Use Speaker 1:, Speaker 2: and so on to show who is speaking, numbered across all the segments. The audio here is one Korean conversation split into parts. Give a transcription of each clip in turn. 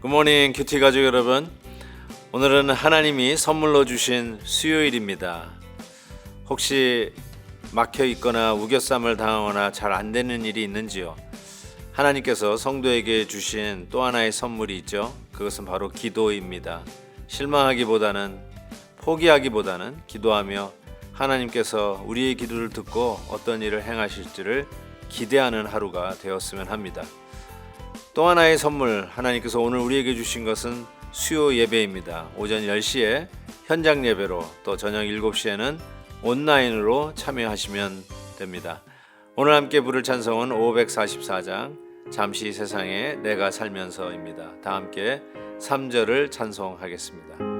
Speaker 1: 굿모닝 큐티 가족 여러분, 오늘은 하나님이 선물로 주신 수요일입니다. 혹시 막혀 있거나 우겨쌈을 당하거나 잘 안 되는 일이 있는지요? 하나님께서 성도에게 주신 또 하나의 선물이 있죠. 그것은 바로 기도입니다. 실망하기보다는, 포기하기보다는 기도하며 하나님께서 우리의 기도를 듣고 어떤 일을 행하실지를 기대하는 하루가 되었으면 합니다. 또 하나의 선물, 하나님께서 오늘 우리에게 주신 것은 수요 예배입니다. 오전 10시에 현장 예배로, 또 저녁 7시에는 온라인으로 참여하시면 됩니다. 오늘 함께 부를 찬송은 544장 잠시 세상에 내가 살면서입니다. 다 함께 3절을 찬송하겠습니다.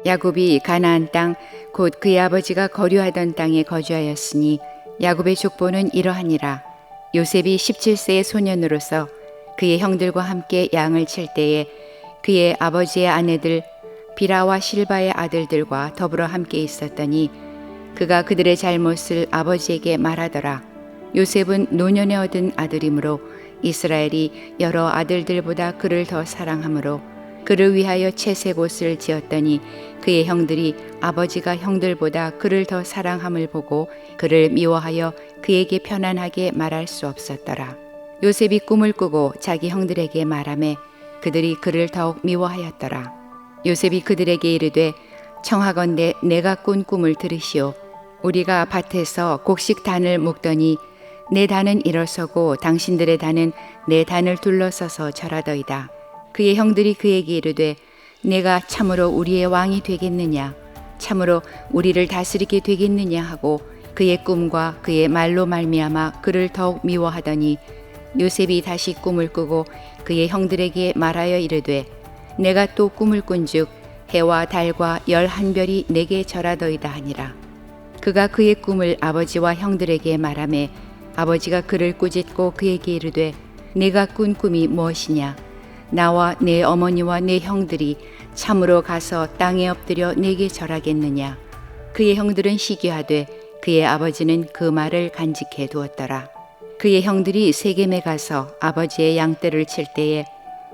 Speaker 2: 야곱이 가나안 땅 곧 그의 아버지가 거류하던 땅에 거주하였으니 야곱의 족보는 이러하니라. 요셉이 17세의 소년으로서 그의 형들과 함께 양을 칠 때에 그의 아버지의 아내들 비라와 실바의 아들들과 더불어 함께 있었더니 그가 그들의 잘못을 아버지에게 말하더라. 요셉은 노년에 얻은 아들이므로 이스라엘이 여러 아들들보다 그를 더 사랑하므로 그를 위하여 채색 옷을 지었더니 그의 형들이 아버지가 형들보다 그를 더 사랑함을 보고 그를 미워하여 그에게 편안하게 말할 수 없었더라. 요셉이 꿈을 꾸고 자기 형들에게 말하매 그들이 그를 더욱 미워하였더라. 요셉이 그들에게 이르되 청하건대 내가 꾼 꿈을 들으시오. 우리가 밭에서 곡식 단을 묶더니 내 단은 일어서고 당신들의 단은 내 단을 둘러서서 절하더이다. 그의 형들이 그에게 이르되 내가 참으로 우리의 왕이 되겠느냐, 참으로 우리를 다스리게 되겠느냐 하고 그의 꿈과 그의 말로 말미암아 그를 더욱 미워하더니 요셉이 다시 꿈을 꾸고 그의 형들에게 말하여 이르되 내가 또 꿈을 꾼즉 해와 달과 11별이 내게 절하더이다 하니라. 그가 그의 꿈을 아버지와 형들에게 말하매 아버지가 그를 꾸짖고 그에게 이르되 내가 꾼 꿈이 무엇이냐, 나와 내 어머니와 내 형들이 참으로 가서 땅에 엎드려 내게 절하겠느냐. 그의 형들은 시기하되 그의 아버지는 그 말을 간직해 두었더라. 그의 형들이 세겜에 가서 아버지의 양떼를 칠 때에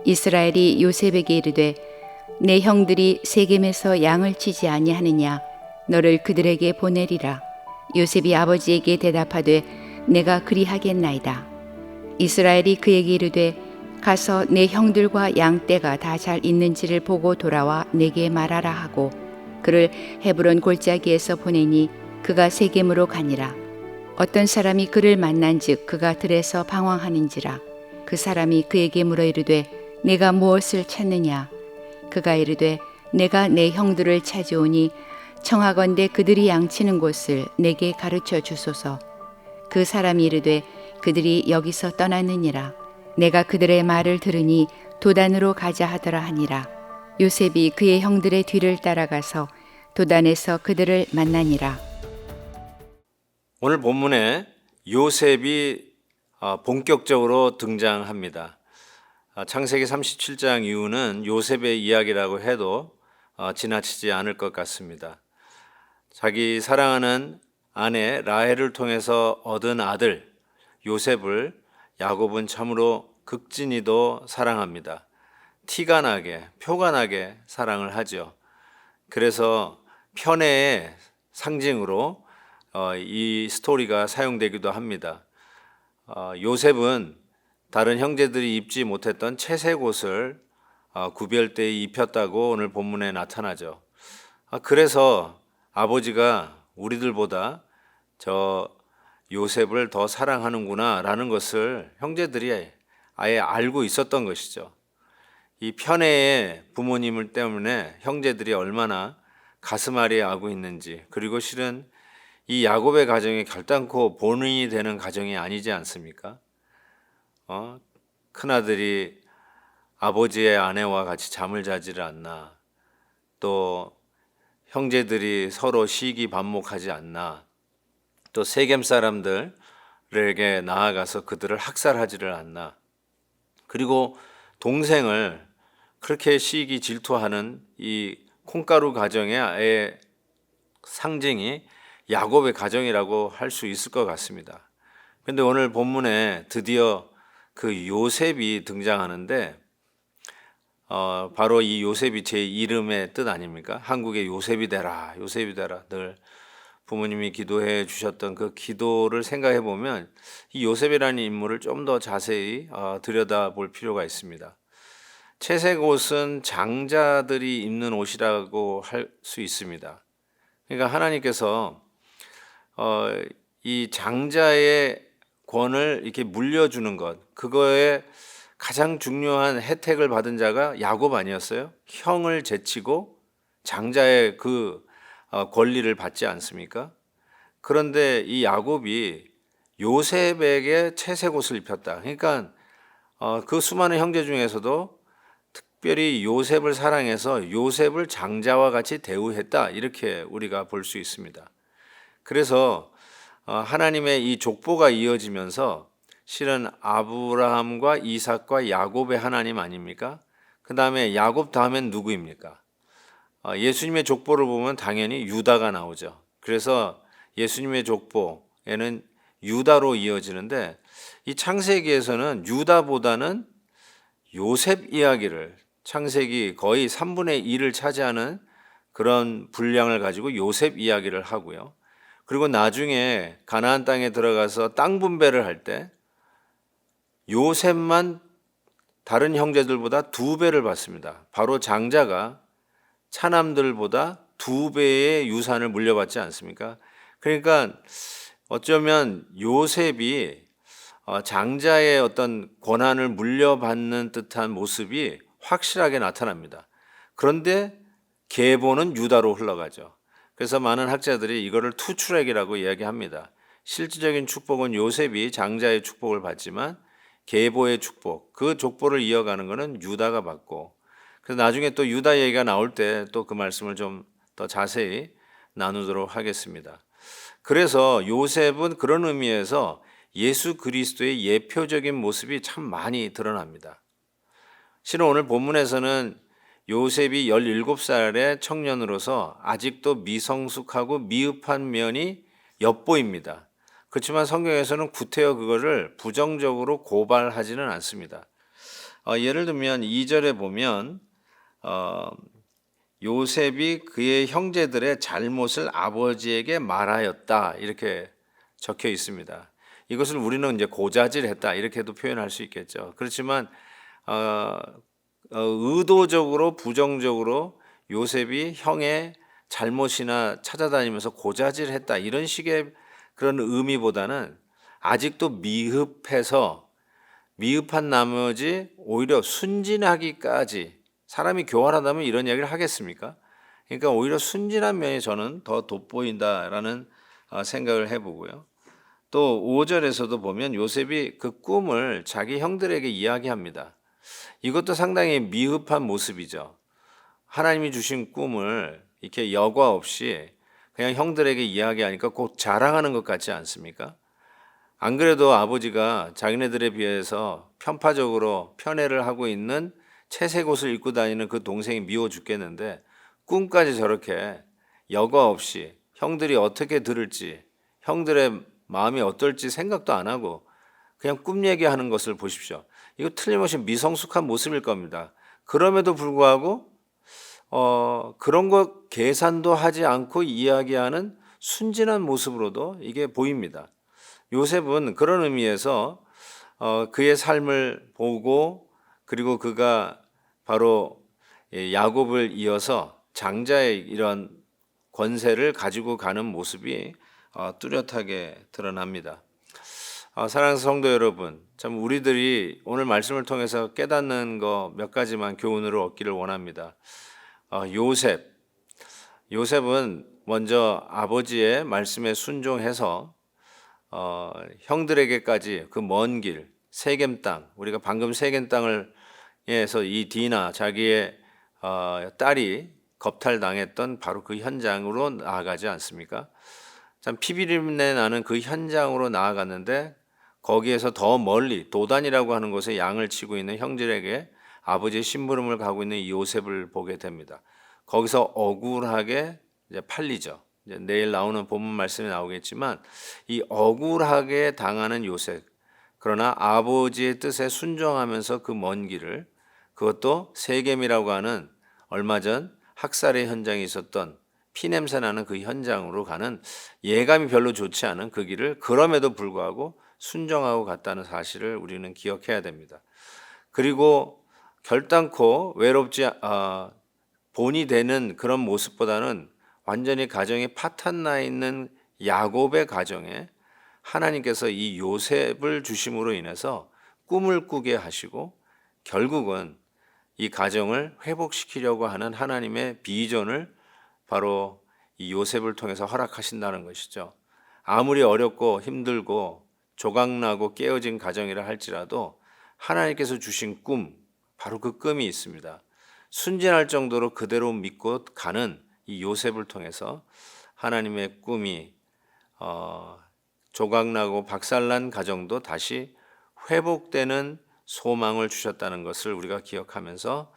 Speaker 2: 이스라엘이 요셉에게 이르되 내 형들이 세겜에서 양을 치지 아니하느냐, 너를 그들에게 보내리라. 요셉이 아버지에게 대답하되 내가 그리하겠나이다. 이스라엘이 그에게 이르되 가서 내 형들과 양떼가 다 잘 있는지를 보고 돌아와 내게 말하라 하고 그를 헤브론 골짜기에서 보내니 그가 세겜으로 가니라. 어떤 사람이 그를 만난즉 그가 들에서 방황하는지라. 그 사람이 그에게 물어 이르되 내가 무엇을 찾느냐. 그가 이르되 내가 내 형들을 찾아오니 청하건대 그들이 양치는 곳을 내게 가르쳐 주소서. 그 사람이 이르되 그들이 여기서 떠났느니라. 내가 그들의 말을 들으니 도단으로 가자 하더라 하니라. 요셉이 그의 형들의 뒤를 따라가서 도단에서 그들을 만나니라.
Speaker 1: 오늘 본문에 요셉이 본격적으로 등장합니다. 창세기 37장 이후는 요셉의 이야기라고 해도 지나치지 않을 것 같습니다. 자기 사랑하는 아내 라헬을 통해서 얻은 아들 요셉을 야곱은 참으로 극진히도 사랑합니다. 티가 나게, 표가 나게 사랑을 하죠. 그래서 편애의 상징으로 이 스토리가 사용되기도 합니다. 요셉은 다른 형제들이 입지 못했던 채색 옷을 구별되어 입혔다고 오늘 본문에 나타나죠. 그래서 아버지가 우리들보다 저 요셉을 더 사랑하는구나라는 것을 형제들이 아예 알고 있었던 것이죠. 이 편애의 부모님을 때문에 형제들이 얼마나 가슴앓이 하고 있는지, 그리고 실은 이 야곱의 가정이 결단코 본인이 되는 가정이 아니지 않습니까? 큰아들이 아버지의 아내와 같이 잠을 자지를 않나, 또 형제들이 서로 시기반목하지 않나, 또 세겜 사람들에게 나아가서 그들을 학살하지를 않나, 그리고 동생을 그렇게 시기 질투하는 이 콩가루 가정의 아예 상징이 야곱의 가정이라고 할 수 있을 것 같습니다. 그런데 오늘 본문에 드디어 그 요셉이 등장하는데 바로 이 요셉이 제 이름의 뜻 아닙니까? 한국의 요셉이 되라, 요셉이 되라. 늘 부모님이 기도해 주셨던 그 기도를 생각해 보면 이 요셉이라는 인물을 좀 더 자세히 들여다볼 필요가 있습니다. 채색 옷은 장자들이 입는 옷이라고 할 수 있습니다. 그러니까 하나님께서 이 장자의 권을 이렇게 물려주는 것, 그거에 가장 중요한 혜택을 받은 자가 야곱 아니었어요? 형을 제치고 장자의 그 권리를 받지 않습니까? 그런데 이 야곱이 요셉에게 채색 옷을 입혔다. 그러니까 그 수많은 형제 중에서도 특별히 요셉을 사랑해서 요셉을 장자와 같이 대우했다. 이렇게 우리가 볼 수 있습니다. 그래서 하나님의 이 족보가 이어지면서 실은 아브라함과 이삭과 야곱의 하나님 아닙니까? 그 다음에 야곱 다음엔 누구입니까? 예수님의 족보를 보면 당연히 유다가 나오죠. 그래서 예수님의 족보에는 유다로 이어지는데 이 창세기에서는 유다보다는 요셉 이야기를, 창세기 거의 3분의 1을 차지하는 그런 분량을 가지고 요셉 이야기를 하고요. 그리고 나중에 가나안 땅에 들어가서 땅 분배를 할 때 요셉만 다른 형제들보다 2배를 받습니다. 바로 장자가 차남들보다 2배의 유산을 물려받지 않습니까? 그러니까 어쩌면 요셉이 장자의 어떤 권한을 물려받는 듯한 모습이 확실하게 나타납니다. 그런데 계보는 유다로 흘러가죠. 그래서 많은 학자들이 이거를 투출액이라고 이야기합니다. 실질적인 축복은 요셉이 장자의 축복을 받지만 계보의 축복, 그 족보를 이어가는 것은 유다가 받고, 그래서 나중에 또 유다 얘기가 나올 때 또 그 말씀을 좀 더 자세히 나누도록 하겠습니다. 그래서 요셉은 그런 의미에서 예수 그리스도의 예표적인 모습이 참 많이 드러납니다. 실은 오늘 본문에서는 요셉이 17살의 청년으로서 아직도 미성숙하고 미흡한 면이 엿보입니다. 그렇지만 성경에서는 구태여 그거를 부정적으로 고발하지는 않습니다. 예를 들면 2절에 보면 요셉이 그의 형제들의 잘못을 아버지에게 말하였다 이렇게 적혀 있습니다. 이것을 우리는 이제 고자질했다 이렇게도 표현할 수 있겠죠. 그렇지만 의도적으로 부정적으로 요셉이 형의 잘못이나 찾아다니면서 고자질했다 이런 식의 그런 의미보다는 아직도 미흡해서 미흡한 나머지 오히려 순진하기까지, 사람이 교활하다면 이런 이야기를 하겠습니까? 그러니까 오히려 순진한 면이 저는 더 돋보인다라는 생각을 해보고요. 또 5절에서도 보면 요셉이 그 꿈을 자기 형들에게 이야기합니다. 이것도 상당히 미흡한 모습이죠. 하나님이 주신 꿈을 이렇게 여과 없이 그냥 형들에게 이야기하니까 꼭 자랑하는 것 같지 않습니까? 안 그래도 아버지가 자기네들에 비해서 편파적으로 편애를 하고 있는 채색 옷을 입고 다니는 그 동생이 미워 죽겠는데 꿈까지 저렇게 여과 없이 형들이 어떻게 들을지, 형들의 마음이 어떨지 생각도 안 하고 그냥 꿈 얘기하는 것을 보십시오. 이거 틀림없이 미성숙한 모습일 겁니다. 그럼에도 불구하고 그런 것 계산도 하지 않고 이야기하는 순진한 모습으로도 이게 보입니다. 요셉은 그런 의미에서 그의 삶을 보고 그리고 그가 바로 야곱을 이어서 장자의 이런 권세를 가지고 가는 모습이 뚜렷하게 드러납니다. 사랑하는 성도 여러분, 참 우리들이 오늘 말씀을 통해서 깨닫는 거 몇 가지만 교훈으로 얻기를 원합니다. 요셉은 먼저 아버지의 말씀에 순종해서 형들에게까지 그 먼 길, 세겜 땅, 우리가 방금 세겜 땅을 에서 이 디나 자기의 딸이 겁탈당했던 바로 그 현장으로 나아가지 않습니까? 참 피비린내 나는 그 현장으로 나아갔는데 거기에서 더 멀리 도단이라고 하는 곳에 양을 치고 있는 형들에게 아버지의 심부름을 가고 있는 이 요셉을 보게 됩니다. 거기서 억울하게 이제 팔리죠. 이제 내일 나오는 본문 말씀에 나오겠지만 이 억울하게 당하는 요셉, 그러나 아버지의 뜻에 순종하면서 그 먼 길을, 그것도 세겜이라고 하는 얼마 전 학살의 현장이 있었던 피냄새 나는 그 현장으로 가는 예감이 별로 좋지 않은 그 길을 그럼에도 불구하고 순종하고 갔다는 사실을 우리는 기억해야 됩니다. 그리고 결단코 외롭지 본이 되는 그런 모습보다는 완전히 가정이 파탄 나 있는 야곱의 가정에 하나님께서 이 요셉을 주심으로 인해서 꿈을 꾸게 하시고 결국은 이 가정을 회복시키려고 하는 하나님의 비전을 바로 이 요셉을 통해서 허락하신다는 것이죠. 아무리 어렵고 힘들고 조각나고 깨어진 가정이라 할지라도 하나님께서 주신 꿈, 바로 그 꿈이 있습니다. 순진할 정도로 그대로 믿고 가는 이 요셉을 통해서 하나님의 꿈이 조각나고 박살난 가정도 다시 회복되는 소망을 주셨다는 것을 우리가 기억하면서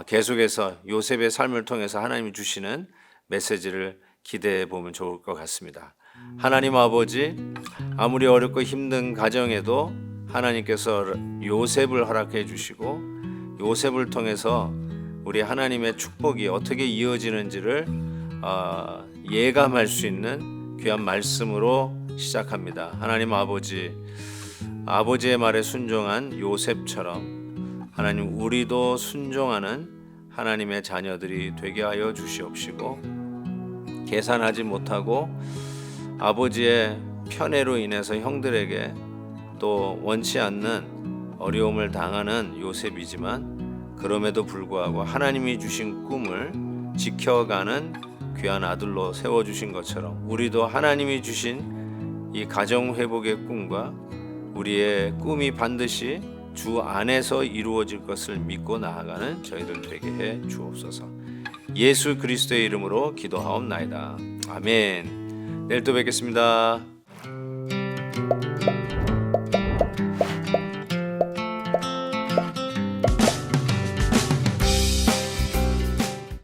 Speaker 1: 계속해서 요셉의 삶을 통해서 하나님이 주시는 메시지를 기대해 보면 좋을 것 같습니다. 하나님 아버지, 아무리 어렵고 힘든 가정에도 하나님께서 요셉을 허락해 주시고 요셉을 통해서 우리 하나님의 축복이 어떻게 이어지는지를 예감할 수 있는 귀한 말씀으로 시작합니다. 하나님 아버지의 말에 순종한 요셉처럼 하나님 우리도 순종하는 하나님의 자녀들이 되게 하여 주시옵시고, 계산하지 못하고 아버지의 편애로 인해서 형들에게 또 원치 않는 어려움을 당하는 요셉이지만 그럼에도 불구하고 하나님이 주신 꿈을 지켜가는 귀한 아들로 세워주신 것처럼 우리도 하나님이 주신 이 가정 회복의 꿈과 우리의 꿈이 반드시 주 안에서 이루어질 것을 믿고 나아가는 저희들 되게 해 주옵소서. 예수 그리스도의 이름으로 기도하옵나이다. 아멘. 내일 또 뵙겠습니다.